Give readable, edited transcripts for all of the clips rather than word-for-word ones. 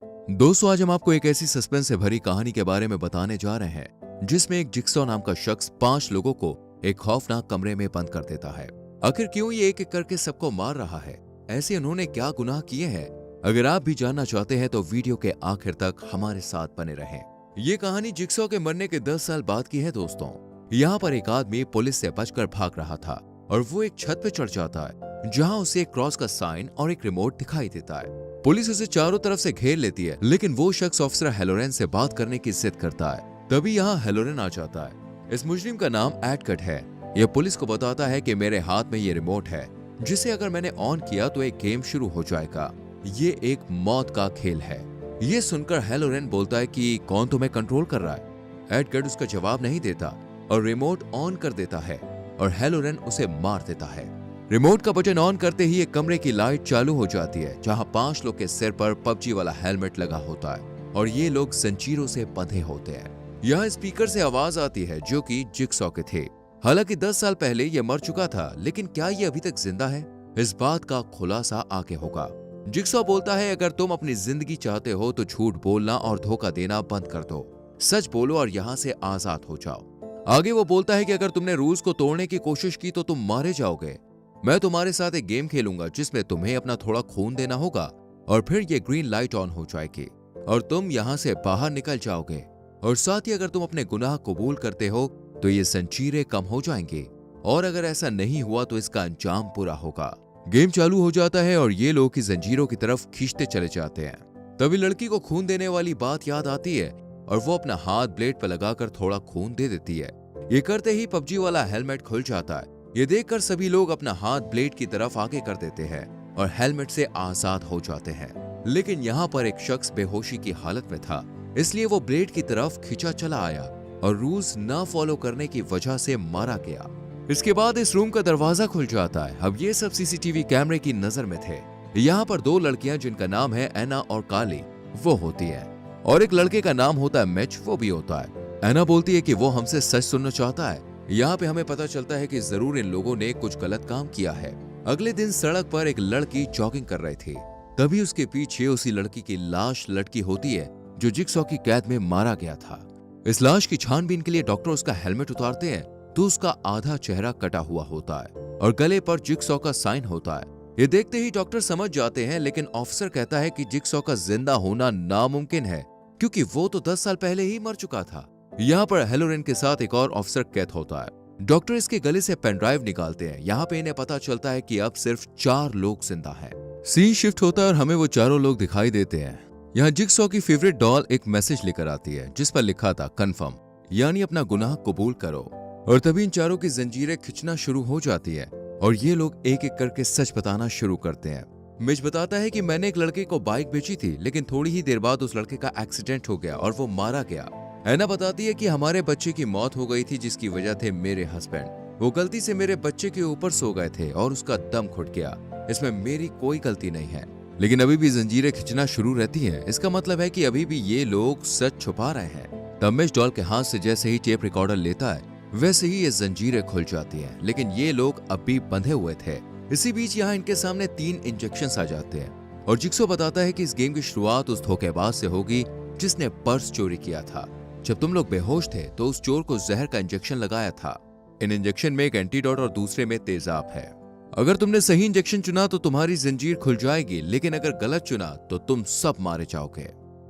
दोस्तों, आज हम आपको एक ऐसी सस्पेंस से भरी कहानी के बारे में बताने जा रहे हैं जिसमें एक जिक्सॉ नाम का शख्स 5 लोगों को एक खौफनाक कमरे में बंद कर देता है। आखिर क्यों ये एक एक करके सबको मार रहा है? ऐसे उन्होंने क्या गुनाह किए हैं? अगर आप भी जानना चाहते हैं तो वीडियो के आखिर तक हमारे साथ बने रहें। ये कहानी जिक्सॉ के मरने के 10 साल बाद की है दोस्तों। यहाँ पर एक आदमी पुलिस से बचकर भाग रहा था और वो एक छत पे चढ़ जाता है जहाँ उसे एक क्रॉस का साइन और एक रिमोट दिखाई देता है। पुलिस उसे चारों तरफ से घेर लेती है, लेकिन वो शख्स ऑफिसर हेलोरेन से बात करने की जिद करता है। तभी यहाँ हेलोरेन आ जाता है। इस मुजरिम का नाम एडकट है। यह पुलिस को बताता है कि मेरे हाथ में ये रिमोट है जिसे अगर मैंने ऑन किया तो एक गेम शुरू हो जाएगा। ये एक मौत का खेल है। ये सुनकर हेलोरेन बोलता है कि कौन तुम्हें कंट्रोल कर रहा है? एडकट उसका जवाब नहीं देता और रिमोट ऑन कर देता है और हेलोरेन उसे मार देता है। रिमोट का बटन ऑन करते ही एक कमरे की लाइट चालू हो जाती है जहां 5 लोग के सिर पर पबजी वाला हेलमेट लगा होता है और ये लोग जंजीरों से बंधे होते हैं। यहाँ स्पीकर से आवाज आती है जो कि जिक्सॉ के थे। हालांकि 10 साल पहले ये मर चुका था, लेकिन क्या ये अभी तक जिंदा है? इस बात का खुलासा आगे होगा। जिक्सॉ बोलता है, अगर तुम अपनी जिंदगी चाहते हो तो झूठ बोलना और धोखा देना बंद कर दो। सच बोलो और यहाँ से आजाद हो जाओ। आगे वो बोलता है कि अगर तुमने रूल्स को तोड़ने की कोशिश की तो तुम मारे जाओगे। मैं तुम्हारे साथ एक गेम खेलूंगा जिसमें तुम्हें अपना थोड़ा खून देना होगा और फिर ये ग्रीन लाइट ऑन हो जाएगी और तुम यहाँ से बाहर निकल जाओगे। और साथ ही अगर तुम अपने गुनाह कबूल करते हो तो ये जंजीरें कम हो जाएंगी और अगर ऐसा नहीं हुआ तो इसका अंजाम पूरा होगा। गेम चालू हो जाता है और ये लोग इस जंजीरों की तरफ खींचते चले जाते हैं। तभी लड़की को खून देने वाली बात याद आती है और वो अपना हाथ ब्लेड पर लगाकर थोड़ा खून दे देती है। ये करते ही पबजी वाला हेलमेट खुल जाता है। ये देखकर सभी लोग अपना हाथ ब्लेड की तरफ आगे कर देते हैं और हेलमेट से आजाद हो जाते हैं। लेकिन यहाँ पर एक शख्स बेहोशी की हालत में था, इसलिए वो ब्लेड की तरफ खिंचा चला आया और रूल्स ना फॉलो करने की वजह से मारा गया। इसके बाद इस रूम का दरवाजा खुल जाता है। अब ये सब सीसीटीवी कैमरे की नजर में थे। यहाँ पर 2 लड़कियां जिनका नाम है एना और काली वो होती है और एक लड़के का नाम होता है मिच, वो भी होता है। एना बोलती है कि वो हमसे सच सुनना चाहता है। यहाँ पे हमें पता चलता है कि जरूर इन लोगों ने कुछ गलत काम किया है। अगले दिन सड़क पर एक लड़की जॉगिंग कर रही थी। तभी उसके पीछे उसी लड़की की लाश लटकी होती है जो जिक्सॉ की कैद में मारा गया था। इस लाश की छानबीन के लिए डॉक्टर उसका हेलमेट उतारते हैं तो उसका आधा चेहरा कटा हुआ होता है और गले पर जिक्सॉ का साइन होता है। ये देखते ही डॉक्टर समझ जाते हैं, लेकिन ऑफिसर कहता है कि जिक्सॉ का जिंदा होना नामुमकिन है क्योंकि वो तो 10 साल पहले ही मर चुका था। यहाँ पर हेलोरेन के साथ एक और ऑफिसर कैद होता है। डॉक्टर इसके गले से पेन ड्राइव निकालते हैं। यहाँ पे इन्हें पता चलता है कि अब सिर्फ 4 लोग जिंदा हैं। सीन शिफ्ट होता है और हमें वो चारों लोग दिखाई देते हैं। यहाँ जिक्सॉ की फेवरेट डॉल एक मैसेज लेकर आती है जिस पर लिखा था कन्फर्म, यानी अपना गुनाह कबूल करो। और तभी इन चारों की जंजीरें खिंचना शुरू हो जाती है और ये लोग एक एक करके सच बताना शुरू करते हैं। मिच बताता है कि मैंने एक लड़के को बाइक बेची थी, लेकिन थोड़ी ही देर बाद उस लड़के का एक्सीडेंट हो गया और वो मारा गया। एना बताती है कि हमारे बच्चे की मौत हो गई थी जिसकी वजह थे मेरे हस्बैंड। वो गलती से मेरे बच्चे के ऊपर सो गए थे और उसका दम घुट गया। इसमें मेरी कोई गलती नहीं है। लेकिन अभी भी जंजीरें खिंचना शुरू रहती हैं। इसका मतलब है कि अभी भी ये लोग सच छुपा रहे हैं। तब मिच डॉल के हाथ से जैसे ही टेप रिकॉर्डर लेता है वैसे ही ये जंजीरें खुल जाती हैं, लेकिन ये लोग अभी बंधे हुए थे। इसी बीच यहाँ इनके सामने 3 इंजेक्शन आ जाते हैं और जिक्सॉ बताता है कि इस गेम की शुरुआत उस धोखेबाज से होगी जिसने पर्स चोरी किया था। जब तुम लोग बेहोश थे तो उस चोर को जहर का इंजेक्शन लगाया था। इन इंजेक्शन में एक एंटीडोट और दूसरे में तेजाब है। अगर तुमने सही इंजेक्शन चुना तो तुम्हारी जंजीर खुल जाएगी, लेकिन अगर गलत चुना तो तुम सब मारे जाओगे।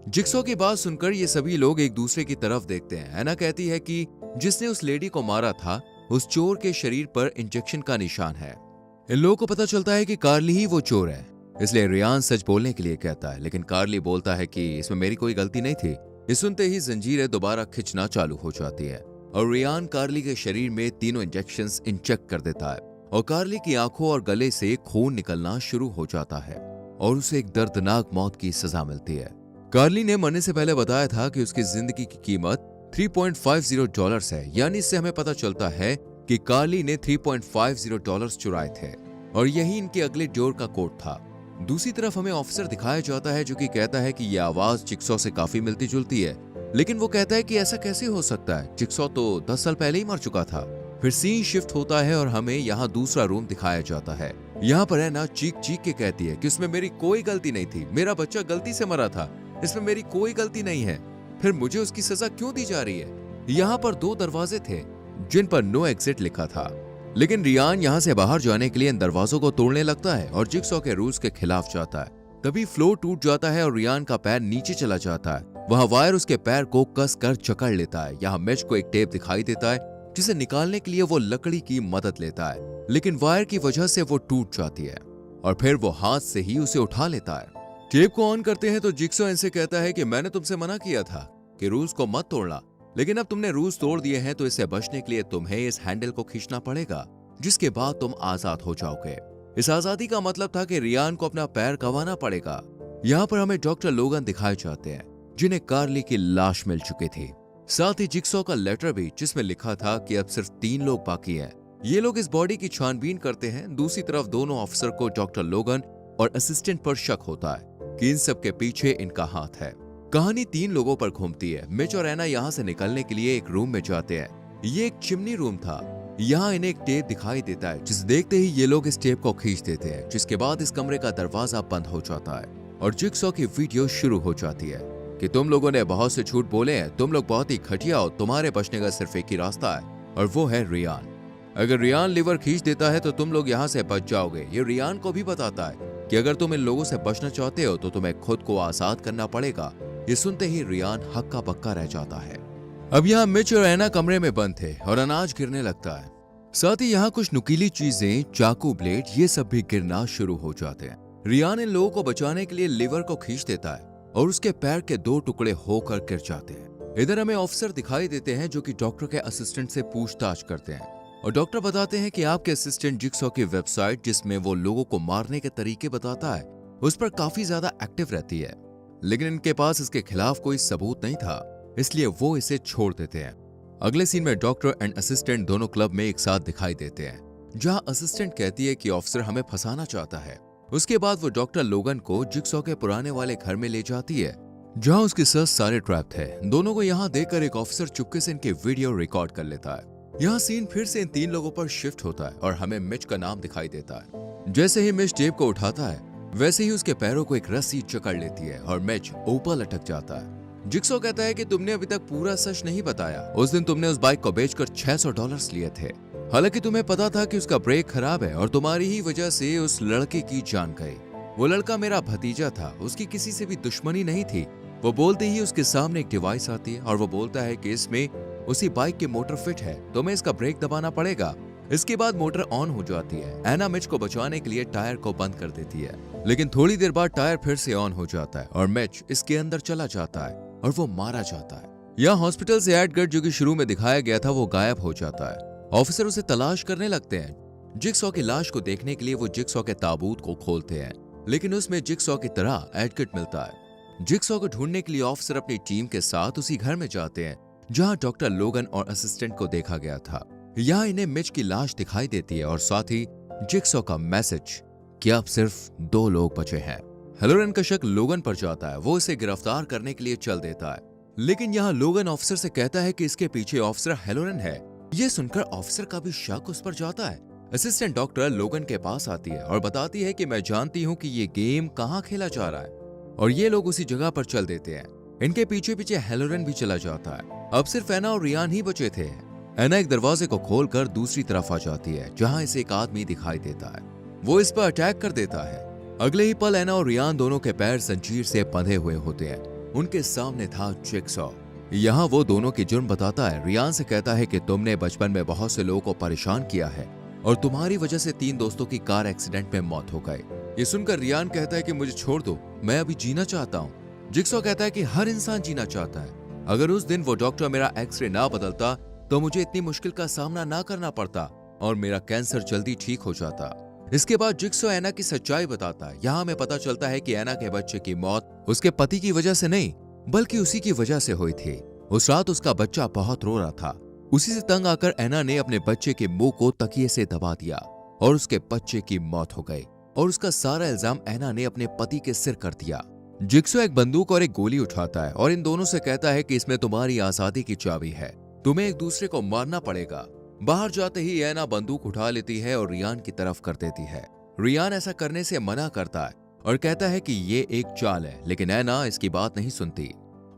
जिक्सॉ की बात सुनकर ये सभी लोग एक दूसरे की तरफ देखते हैं। एना कहती है कि जिसने उस लेडी को मारा था उस चोर के शरीर पर इंजेक्शन का निशान है। इन लोगों को पता चलता है कि कार्ली ही वो चोर है, इसलिए रियान सच बोलने के लिए कहता है, लेकिन कार्ली बोलता है कि इसमें मेरी कोई गलती नहीं थी। ये सुनते ही जंजीरें दोबारा खिंचना चालू हो जाती है और रियान कार्ली के शरीर में तीनों इंजेक्शंस इंजेक्ट कर देता है और कार्ली की आंखों और गले से खून निकलना शुरू हो जाता है और उसे एक दर्दनाक मौत की सजा मिलती है। कार्ली ने मरने से पहले बताया था कि उसकी जिंदगी की कीमत $3.50 है, यानी इससे हमें पता चलता है कि कार्ली ने $3.50 चुराए थे और यही इनके अगले डोर का कोड था। दूसरी तरफ हमें ऑफिसर दिखाया जाता है जो कि कहता है कि यह आवाज जिक्सॉ से काफी मिलती जुलती है, लेकिन वो कहता है कि ऐसा कैसे हो सकता है, जिक्सॉ तो 10 साल पहले ही मर चुका था। फिर सीन शिफ्ट होता है और हमें यहाँ दूसरा रूम दिखाया जाता है। यहाँ पर एना चीख चीख के कहती है कि उसमें मेरी कोई गलती नहीं थी, मेरा बच्चा गलती से मरा था, इसमें मेरी कोई गलती नहीं है, फिर मुझे उसकी सजा क्यों दी जा रही है? यहाँ पर 2 दरवाजे थे जिन पर नो एग्जिट लिखा था, लेकिन रियान यहाँ से बाहर जाने के लिए इन दरवाजों को तोड़ने लगता है और जिक्सॉ के रूल्स के खिलाफ जाता है। तभी फ्लोर टूट जाता है और रियान का पैर नीचे चला जाता है। वहाँ वायर उसके पैर को कस कर जकड़ लेता है। यहाँ मिच को एक टेप दिखाई देता है जिसे निकालने के लिए वो लकड़ी की मदद लेता है, लेकिन वायर की वजह से वो टूट जाती है और फिर वो हाथ से ही उसे उठा लेता है। टेप को ऑन करते हैं तो जिक्सॉ इनसे कहता है कि मैंने तुमसे मना किया था कि रूल्स को मत तोड़ना, लेकिन अब तुमने रूल्स तोड़ दिए हैं तो इससे बचने के लिए तुम्हें इस हैंडल को खींचना पड़ेगा, जिसके बाद तुम आजाद हो जाओगे। इस आजादी का मतलब था कि रियान को अपना पैर गंवाना पड़ेगा। यहाँ पर हमें डॉक्टर लोगन दिखाए जाते हैं जिन्हें कार्ली की लाश मिल चुकी थी, साथ ही जिक्सॉ का लेटर भी जिसमें लिखा था कि अब सिर्फ 3 लोग बाकी हैं। ये लोग इस बॉडी की छानबीन करते हैं। दूसरी तरफ दोनों ऑफिसर को डॉक्टर लोगन और असिस्टेंट पर शक होता है कि इन सब के पीछे इनका हाथ है। कहानी 3 लोगों पर घूमती है। मिच और एना यहाँ से निकलने के लिए एक रूम में जाते हैं। ये एक चिमनी रूम था। यहाँ इन्हें एक टेप दिखाई देता है जिसे देखते ही ये लोग इस टेप को खींच देते हैं, जिसके बाद इस कमरे का दरवाजा बंद हो जाता है और जिक्सॉ की वीडियो शुरू हो जाती है कि तुम लोगों ने बहुत से झूठ बोले हैं, तुम लोग बहुत ही घटिया हो, तुम्हारे बचने का सिर्फ एक ही रास्ता है और वो है रियान। अगर रियान लीवर खींच देता है तो तुम लोग यहाँ से बच जाओगे। ये रियान को भी बताता है कि अगर तुम इन लोगों से बचना चाहते हो तो तुम्हें खुद को आजाद करना पड़ेगा। ये सुनते ही रियान हक्का बक्का रह जाता है। अब यहाँ मिच और एना कमरे में बंद थे और अनाज गिरने लगता है। साथ ही यहाँ कुछ नुकीली चीजें, चाकू, ब्लेड, ये सब भी गिरना शुरू हो जाते हैं। रियान इन लोगों को बचाने के लिए लीवर को खींच देता है और उसके पैर के 2 टुकड़े होकर गिर जाते हैं। इधर हमें ऑफिसर दिखाई देते हैं जो कि डॉक्टर के असिस्टेंट से पूछताछ करते हैं और डॉक्टर बताते हैं कि आपके असिस्टेंट जिक्सॉ की वेबसाइट, जिसमें वो लोगों को मारने के तरीके बताता है, उस पर काफी ज्यादा एक्टिव रहती है, लेकिन इनके पास इसके खिलाफ कोई सबूत नहीं था, इसलिए वो इसे छोड़ देते हैं। अगले सीन में डॉक्टर एंड असिस्टेंट दोनों क्लब में एक साथ दिखाई देते हैं, जहां असिस्टेंट कहती है कि ऑफिसर हमें फंसाना चाहता है। उसके बाद वो डॉक्टर लोगन को जिक्सॉ के पुराने वाले घर में ले जाती है, जहां उसके साथ सारे ट्रैप थे। दोनों को यहाँ देखकर एक ऑफिसर चुपके से इनके वीडियो रिकॉर्ड कर लेता है। यहाँ सीन फिर से इन 3 लोगों पर शिफ्ट होता है और हमें मिच का नाम दिखाई देता है। जैसे ही मिच टेप को उठाता है वैसे ही उसके पैरों को एक रस्सी जकड़ लेती है और मिच ऊपर लटक जाता है। जिक्सॉ कहता है कि तुमने अभी तक पूरा सच नहीं बताया। उस दिन तुमने उस बाइक को बेचकर $600 लिए थे, हालांकि तुम्हें पता था कि उसका ब्रेक खराब है और तुम्हारी ही वजह से उस लड़के की जान गई। वो लड़का मेरा भतीजा था, उसकी किसी से भी दुश्मनी नहीं थी। वो बोलते ही उसके सामने एक डिवाइस आती है और वो बोलता है कि इसमें उसी बाइक की मोटर फिट है, तुम्हें इसका ब्रेक दबाना पड़ेगा। इसके बाद मोटर ऑन हो जाती है। एना मिच को बचाने के लिए टायर को बंद कर देती है, लेकिन थोड़ी देर बाद टायर फिर से ऑन हो जाता है और मिच इसके अंदर चला जाता है और वो मारा जाता है। यहाँ हॉस्पिटल से एडगर, जो कि शुरू में दिखाया गया था, वो गायब हो जाता है। ऑफिसर उसे तलाश करने लगते हैं। जिक्सॉ की लाश को देखने के लिए वो जिक्सॉ के ताबूत को खोलते हैं, लेकिन उसमें जिक्सॉ की तरह एडगर मिलता है। जिक्सॉ को ढूंढने के लिए ऑफिसर अपनी टीम के साथ उसी घर में जाते हैं जहां डॉक्टर लोगन और असिस्टेंट को देखा गया था। यहाँ इन्हें मिच की लाश दिखाई देती है और साथ ही जिक्सॉ का मैसेज कि अब सिर्फ 2 लोग बचे हैं। हेलोरन का शक लोगन पर जाता है। वो इसे गिरफ्तार करने के लिए चल देता है, लेकिन यहाँ लोगन ऑफिसर से कहता है कि इसके पीछे ऑफिसर हेलोरन है। ये सुनकर ऑफिसर का भी शक उस पर जाता है। असिस्टेंट डॉक्टर लोगन के पास आती है और बताती है कि मैं जानती हूँ कि ये गेम कहाँ खेला जा रहा है, और ये लोग उसी जगह पर चल देते हैं। इनके पीछे पीछे हेलोरन भी चला जाता है। अब सिर्फ एना और रियान ही बचे थे। एना एक दरवाजे को खोलकर दूसरी तरफ आ जाती है, जहाँ इसे एक आदमी दिखाई देता है। वो इस पर अटैक कर देता है। अगले ही पल एना और रियान दोनों के पैर जंजीर से बंधे हुए होते हैं। उनके सामने था जिक्सॉ। यहाँ वो दोनों की जुर्म बताता है। रियान से कहता है कि तुमने बचपन में बहुत से लोगों को परेशान किया है और तुम्हारी वजह से 3 दोस्तों की कार एक्सीडेंट में मौत हो गई। ये सुनकर रियान कहता है कि मुझे छोड़ दो, मैं अभी जीना चाहता हूँ। जिक्सॉ कहता है कि हर इंसान जीना चाहता है। अगर उस दिन वो डॉक्टर मेरा एक्सरे ना बदलता तो मुझे इतनी मुश्किल का सामना ना करना पड़ता और मेरा कैंसर जल्दी ठीक हो जाता। इसके बाद जिक्सॉ एना की सच्चाई बताता है। यहाँ हमें पता चलता है कि एना के बच्चे की मौत उसके पति की वजह से नहीं, बल्कि उसी की वजह से हुई थी। उस रात उसका बच्चा बहुत रो रहा था। उसी से तंग आकर एना ने अपने बच्चे के मुंह को तकिए से दबा दिया और उसके बच्चे की मौत हो गई, और उसका सारा इल्जाम एना ने अपने पति के सिर कर दिया। जिक्सॉ एक बंदूक और एक गोली उठाता है और इन दोनों से कहता है कि इसमें तुम्हारी आजादी की चाबी है, तुम्हें एक दूसरे को मारना पड़ेगा। बाहर जाते ही एना बंदूक उठा लेती है और रियान की तरफ कर देती है। रियान ऐसा करने से मना करता है और कहता है कि ये एक चाल है, लेकिन ऐना इसकी बात नहीं सुनती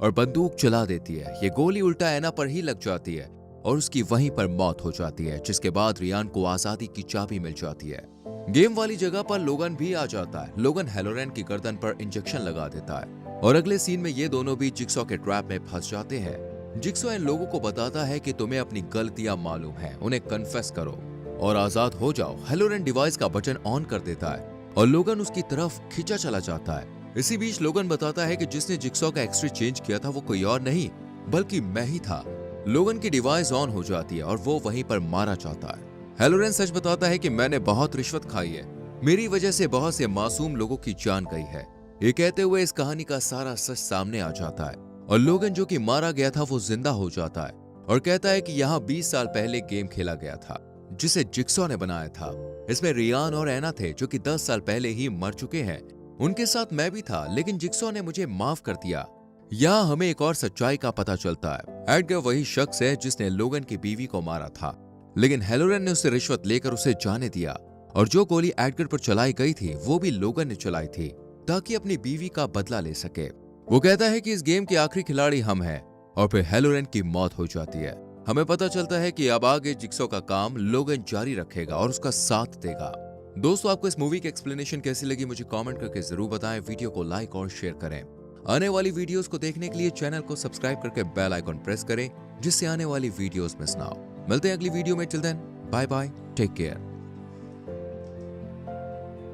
और बंदूक चला देती है। ये गोली उल्टा ऐना पर ही लग जाती है और उसकी वहीं पर मौत हो जाती है, जिसके बाद रियान को आजादी की चाबी मिल जाती है। गेम वाली जगह पर लोगन भी आ जाता है। लोगन हैलोरेन की गर्दन पर इंजेक्शन लगा देता है और अगले सीन में ये दोनों भी जिक्सॉ के ट्रैप में फंस जाते हैं। जिक्सॉ इन लोगों को बताता है कि तुम्हें अपनी गलतियां मालूम है, उन्हें कन्फेस करो और आजाद हो जाओ। हैलोरेन डिवाइस का बटन ऑन कर देता है और लोगन उसकी तरफ खींचा चला जाता है। इसी बीच लोगन बताता है कि जिसने जिक्सॉ का एक्सरे चेंज किया था वो कोई और नहीं बल्कि मैं ही था। लोगन की डिवाइस ऑन हो जाती है और वो वहीं पर मारा जाता है। हैलोरेन सच बताता है कि मैंने बहुत रिश्वत खाई है, मेरी वजह से बहुत से मासूम लोगों की जान गई है। ये कहते हुए इस कहानी का सारा सच सामने आ जाता है और लोगन जो कि मारा गया था वो जिंदा हो जाता है और कहता है कि यहाँ 20 साल पहले गेम खेला गया था जिसे जिक्सॉ ने बनाया था। इसमें रियान और ऐना थे जो कि 10 साल पहले ही मर चुके हैं। उनके साथ मैं भी था, लेकिन जिक्सॉ ने मुझे माफ कर दिया। यहाँ हमें एक और सच्चाई का पता चलता है। एडगर वही शख्स है जिसने लोगन की बीवी को मारा था, लेकिन हैलोरेन ने उससे रिश्वत लेकर उसे जाने दिया और जो गोली एडगर पर चलाई गई थी वो भी लोगन ने चलाई थी ताकि अपनी बीवी का बदला ले सके। वो कहता है कि इस गेम के आखिरी खिलाड़ी हम हैं और फिर हैलोरेन की मौत हो जाती है। हमें पता चलता है कि अब आगे जिक्सॉ का काम लोगन जारी रखेगा और उसका साथ देगा। दोस्तों, आपको इस मूवी की एक्सप्लेनेशन कैसी लगी मुझे कमेंट करके जरूर बताएं। वीडियो को लाइक और शेयर करें। आने वाली वीडियोस को देखने के लिए चैनल को सब्सक्राइब करके बेल आइकॉन प्रेस करें जिससे आने वाली वीडियोस मिस ना हो। मिलते हैं अगली वीडियो में। Till then bye bye, take care.